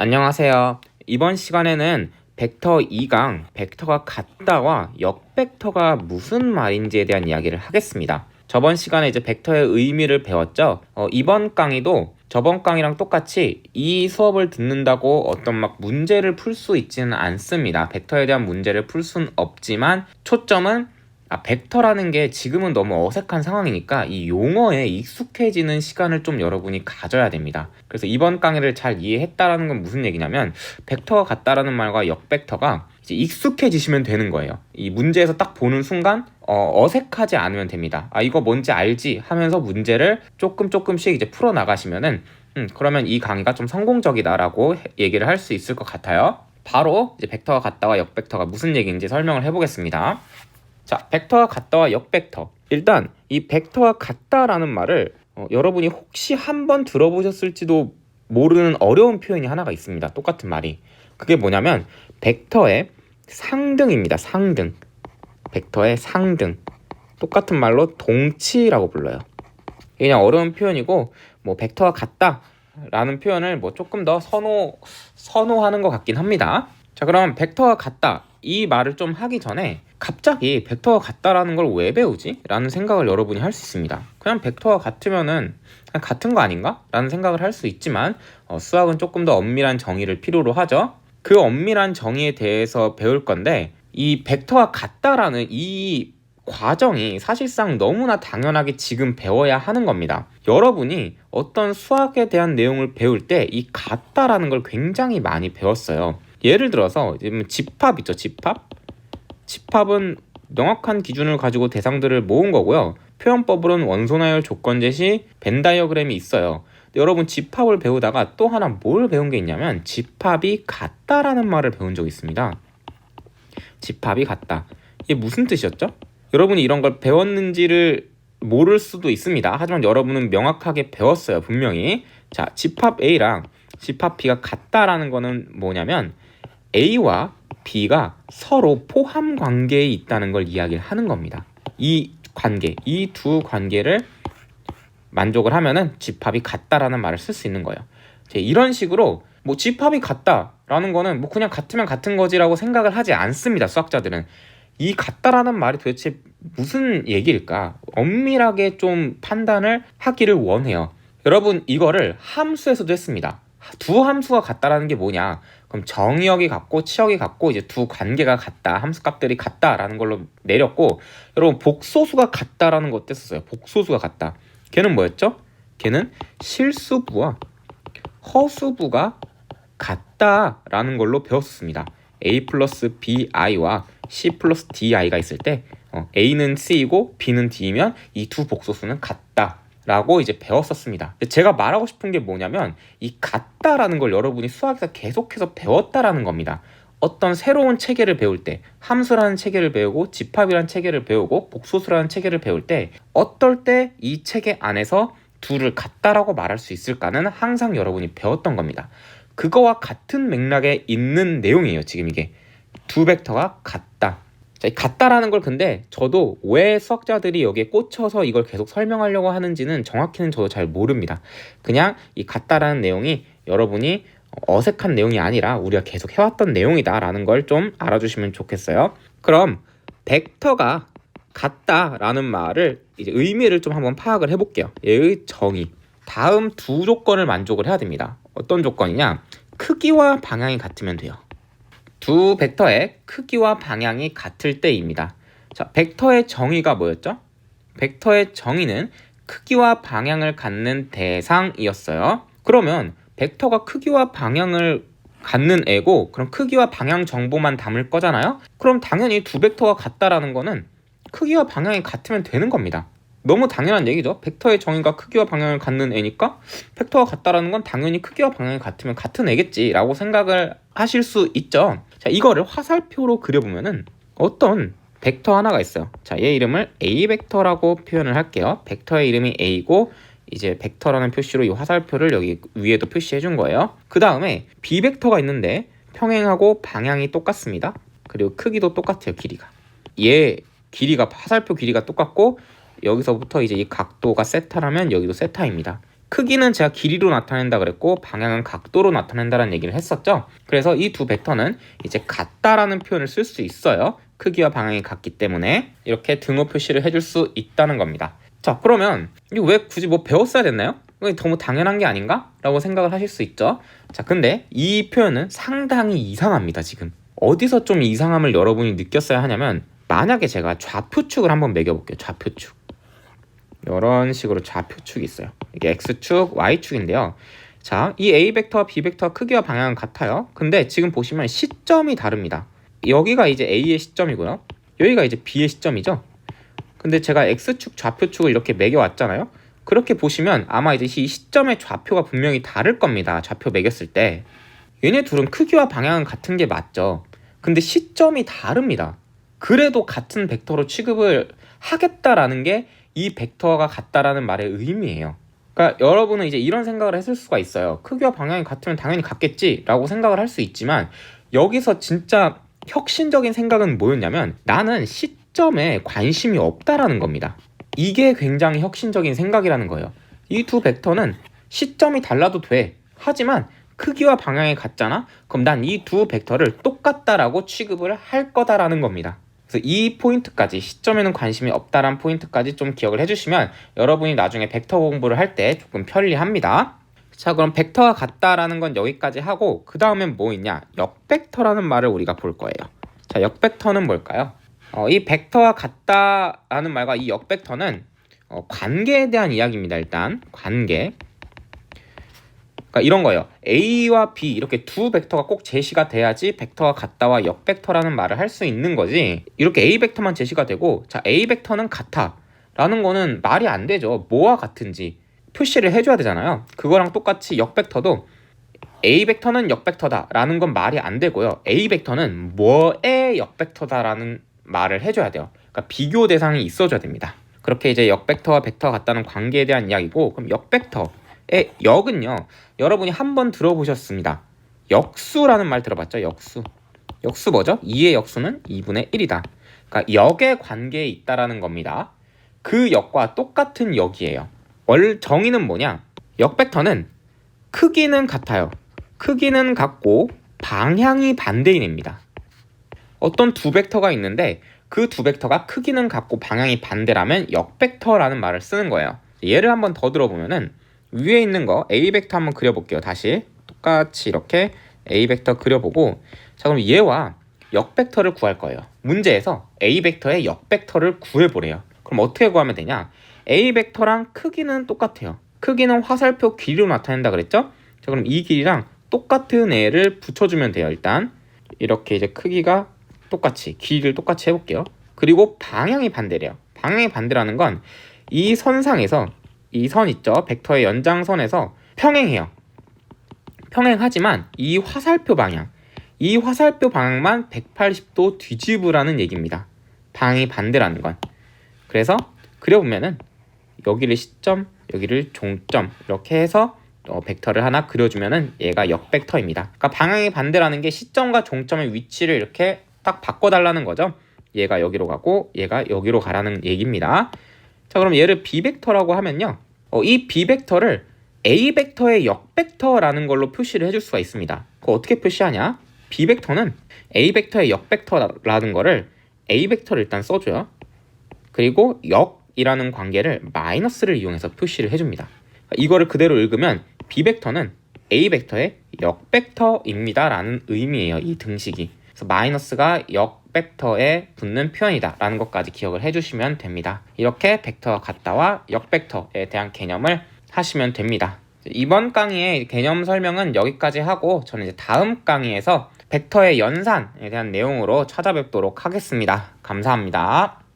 안녕하세요. 이번 시간에는 벡터 2강, 벡터가 같다와 역벡터가 무슨 말인지에 대한 이야기를 하겠습니다. 저번 시간에 이제 벡터의 의미를 배웠죠. 이번 강의도 저번 강의랑 똑같이 이 수업을 듣는다고 어떤 막 문제를 풀 수 있지는 않습니다. 벡터에 대한 문제를 풀 수는 없지만 초점은 벡터라는 게 지금은 너무 어색한 상황이니까 이 용어에 익숙해지는 시간을 좀 여러분이 가져야 됩니다. 그래서 이번 강의를 잘 이해했다라는 건 무슨 얘기냐면 벡터가 같다라는 말과 역벡터가 이제 익숙해지시면 되는 거예요. 이 문제에서 딱 보는 순간 어색하지 않으면 됩니다. 이거 뭔지 알지 하면서 문제를 조금씩 이제 풀어 나가시면은 그러면 이 강의가 좀 성공적이다라고 얘기를 할 수 있을 것 같아요. 바로 이제 벡터가 같다와 역벡터가 무슨 얘기인지 설명을 해보겠습니다. 자, 벡터가 같다와 역벡터. 일단 이 벡터가 같다라는 말을 여러분이 혹시 한번 들어보셨을지도 모르는 어려운 표현이 하나가 있습니다. 똑같은 말이. 그게 뭐냐면 벡터의 상등입니다. 상등. 벡터의 상등. 똑같은 말로 동치라고 불러요. 이게 그냥 어려운 표현이고 뭐 벡터가 같다라는 표현을 뭐 조금 더 선호하는 것 같긴 합니다. 자, 그럼 벡터가 같다 이 말을 좀 하기 전에 갑자기 벡터가 같다라는 걸 왜 배우지? 라는 생각을 여러분이 할 수 있습니다. 그냥 벡터가 같으면은 그냥 같은 거 아닌가? 라는 생각을 할 수 있지만 수학은 조금 더 엄밀한 정의를 필요로 하죠. 그 엄밀한 정의에 대해서 배울 건데 이 벡터가 같다라는 이 과정이 사실상 너무나 당연하게 지금 배워야 하는 겁니다. 여러분이 어떤 수학에 대한 내용을 배울 때 이 같다라는 걸 굉장히 많이 배웠어요. 예를 들어서 집합 있죠, 집합? 집합은 명확한 기준을 가지고 대상들을 모은 거고요. 표현법으로는 원소나열 조건제 시 벤 다이어그램이 있어요. 여러분 집합을 배우다가 또 하나 뭘 배운 게 있냐면 집합이 같다라는 말을 배운 적이 있습니다. 집합이 같다. 이게 무슨 뜻이었죠? 여러분이 이런 걸 배웠는지를 모를 수도 있습니다. 하지만 여러분은 명확하게 배웠어요. 분명히. 자, 집합 A랑 집합 B가 같다라는 거는 뭐냐면 A와 B가 서로 포함 관계에 있다는 걸 이야기를 하는 겁니다. 이 관계, 이 두 관계를 만족을 하면은 집합이 같다라는 말을 쓸 수 있는 거예요. 이런 식으로 뭐 집합이 같다라는 거는 뭐 그냥 같으면 같은 거지라고 생각을 하지 않습니다. 수학자들은 이 같다라는 말이 도대체 무슨 얘기일까? 엄밀하게 좀 판단을 하기를 원해요. 여러분 이거를 함수에서도 했습니다. 두 함수가 같다라는 게 뭐냐? 그럼 정의역이 같고 치역이 같고 이제 두 관계가 같다, 함수값들이 같다라는 걸로 내렸고, 여러분 복소수가 같다라는 거 어땠었어요? 복소수가 같다. 걔는 뭐였죠? 걔는 실수부와 허수부가 같다라는 걸로 배웠습니다. A 플러스 BI와 C 플러스 DI가 있을 때 A는 C이고 B는 D이면 이 두 복소수는 같다 라고 이제 배웠었습니다. 제가 말하고 싶은 게 뭐냐면 이 같다라는 걸 여러분이 수학에서 계속해서 배웠다라는 겁니다. 어떤 새로운 체계를 배울 때, 함수라는 체계를 배우고 집합이라는 체계를 배우고 복소수라는 체계를 배울 때 어떨 때 이 체계 안에서 둘을 같다라고 말할 수 있을까는 항상 여러분이 배웠던 겁니다. 그거와 같은 맥락에 있는 내용이에요. 지금 이게 두 벡터가 같다. 자, 이 같다라는 걸 근데 저도 왜 수학자들이 여기에 꽂혀서 이걸 계속 설명하려고 하는지는 정확히는 저도 잘 모릅니다. 그냥 이 같다라는 내용이 여러분이 어색한 내용이 아니라 우리가 계속 해왔던 내용이다라는 걸 좀 알아주시면 좋겠어요. 그럼 벡터가 같다라는 말을 이제 의미를 좀 한번 파악을 해볼게요. 얘의 정의. 다음 두 조건을 만족을 해야 됩니다. 어떤 조건이냐? 크기와 방향이 같으면 돼요. 두 벡터의 크기와 방향이 같을 때입니다. 자, 벡터의 정의가 뭐였죠? 벡터의 정의는 크기와 방향을 갖는 대상이었어요. 그러면 벡터가 크기와 방향을 갖는 애고 그럼 크기와 방향 정보만 담을 거잖아요? 그럼 당연히 두 벡터가 같다라는 거는 크기와 방향이 같으면 되는 겁니다. 너무 당연한 얘기죠. 벡터의 정의가 크기와 방향을 갖는 애니까 벡터가 같다라는 건 당연히 크기와 방향이 같으면 같은 애겠지라고 생각을 하실 수 있죠. 자, 이거를 화살표로 그려보면은 어떤 벡터 하나가 있어요. 자, 얘 이름을 A 벡터라고 표현을 할게요. 벡터의 이름이 A고 이제 벡터라는 표시로 이 화살표를 여기 위에도 표시해 준 거예요. 그 다음에 B 벡터가 있는데 평행하고 방향이 똑같습니다. 그리고 크기도 똑같아요. 길이가. 얘 길이가 화살표 길이가 똑같고 여기서부터 이제 이 각도가 세타라면 여기도 세타입니다. 크기는 제가 길이로 나타낸다 그랬고 방향은 각도로 나타낸다는 얘기를 했었죠. 그래서 이 두 벡터는 이제 같다라는 표현을 쓸 수 있어요. 크기와 방향이 같기 때문에 이렇게 등호 표시를 해줄 수 있다는 겁니다. 자, 그러면 이거 왜 굳이 뭐 배웠어야 됐나요? 이거 너무 당연한 게 아닌가? 라고 생각을 하실 수 있죠. 자, 근데 이 표현은 상당히 이상합니다. 지금 어디서 좀 이상함을 여러분이 느꼈어야 하냐면, 만약에 제가 좌표축을 한번 매겨볼게요. 좌표축, 이런 식으로 좌표축이 있어요. 이게 X축, Y축인데요. 자, 이 A 벡터와 B 벡터 크기와 방향은 같아요. 근데 지금 보시면 시점이 다릅니다. 여기가 이제 A의 시점이고요. 여기가 이제 B의 시점이죠. 근데 제가 X축, 좌표축을 이렇게 매겨왔잖아요. 그렇게 보시면 아마 이제 이 시점의 좌표가 분명히 다를 겁니다. 좌표 매겼을 때. 얘네 둘은 크기와 방향은 같은 게 맞죠. 근데 시점이 다릅니다. 그래도 같은 벡터로 취급을 하겠다라는 게 이 벡터가 같다라는 말의 의미예요. 그러니까 여러분은 이제 이런 생각을 했을 수가 있어요. 크기와 방향이 같으면 당연히 같겠지 라고 생각을 할 수 있지만, 여기서 진짜 혁신적인 생각은 뭐였냐면, 나는 시점에 관심이 없다라는 겁니다. 이게 굉장히 혁신적인 생각이라는 거예요. 이 두 벡터는 시점이 달라도 돼. 하지만 크기와 방향이 같잖아? 그럼 난 이 두 벡터를 똑같다라고 취급을 할 거다라는 겁니다. 그래서 이 포인트까지, 시점에는 관심이 없다라는 포인트까지 좀 기억을 해주시면 여러분이 나중에 벡터 공부를 할 때 조금 편리합니다. 자, 그럼 벡터가 같다라는 건 여기까지 하고, 그 다음엔 뭐 있냐? 역벡터라는 말을 우리가 볼 거예요. 자, 역벡터는 뭘까요? 이 벡터가 같다라는 말과 이 역벡터는 관계에 대한 이야기입니다. 일단 관계. 그러니까 이런 거예요. A와 B 이렇게 두 벡터가 꼭 제시가 돼야지 벡터가 같다와 역벡터라는 말을 할 수 있는 거지, 이렇게 A 벡터만 제시가 되고 자 A 벡터는 같아 라는 거는 말이 안 되죠. 뭐와 같은지 표시를 해줘야 되잖아요. 그거랑 똑같이 역벡터도 A 벡터는 역벡터다 라는 건 말이 안 되고요. A 벡터는 뭐의 역벡터다 라는 말을 해줘야 돼요. 그러니까 비교 대상이 있어줘야 됩니다. 그렇게 이제 역벡터와 벡터가 같다는 관계에 대한 이야기고, 그럼 역벡터의 역은요, 여러분이 한번 들어보셨습니다. 역수라는 말 들어봤죠? 역수. 역수 뭐죠? 2의 역수는 2분의 1이다. 그러니까 역의 관계에 있다라는 겁니다. 그 역과 똑같은 역이에요. 정의는 뭐냐? 역벡터는 크기는 같아요. 크기는 같고 방향이 반대인입니다. 어떤 두 벡터가 있는데 그 두 벡터가 크기는 같고 방향이 반대라면 역벡터라는 말을 쓰는 거예요. 예를 한번 더 들어보면은, 위에 있는 거 A 벡터 한번 그려볼게요. 다시 똑같이 이렇게 A 벡터 그려보고, 자 그럼 얘와 역벡터를 구할 거예요. 문제에서 A 벡터의 역벡터를 구해보래요. 그럼 어떻게 구하면 되냐? A 벡터랑 크기는 똑같아요. 크기는 화살표 길이로 나타낸다 그랬죠? 자 그럼 이 길이랑 똑같은 애를 붙여주면 돼요. 일단 이렇게 이제 크기가 똑같이, 길이를 똑같이 해볼게요. 그리고 방향이 반대래요. 방향이 반대라는 건 이 선상에서, 이 선 있죠? 벡터의 연장선에서 평행해요. 평행하지만 이 화살표 방향만 180도 뒤집으라는 얘기입니다. 방향이 반대라는 건. 그래서 그려보면은 여기를 시점, 여기를 종점 이렇게 해서 벡터를 하나 그려주면은 얘가 역벡터입니다. 그러니까 방향이 반대라는 게 시점과 종점의 위치를 이렇게 딱 바꿔달라는 거죠. 얘가 여기로 가고 얘가 여기로 가라는 얘기입니다. 자 그럼 얘를 B벡터라고 하면요, 이 B벡터를 A 벡터의 역벡터라는 걸로 표시를 해줄 수가 있습니다. 그거 어떻게 표시하냐? B벡터는 A 벡터의 역벡터라는 거를 A 벡터를 일단 써줘요. 그리고 역이라는 관계를 마이너스를 이용해서 표시를 해줍니다. 이거를 그대로 읽으면 B벡터는 A 벡터의 역벡터입니다 라는 의미예요. 이 등식이. 그래서 마이너스가 역벡터에 붙는 표현이다 라는 것까지 기억을 해주시면 됩니다. 이렇게 벡터가 같다와 역벡터에 대한 개념을 하시면 됩니다. 이번 강의의 개념 설명은 여기까지 하고, 저는 이제 다음 강의에서 벡터의 연산에 대한 내용으로 찾아뵙도록 하겠습니다. 감사합니다.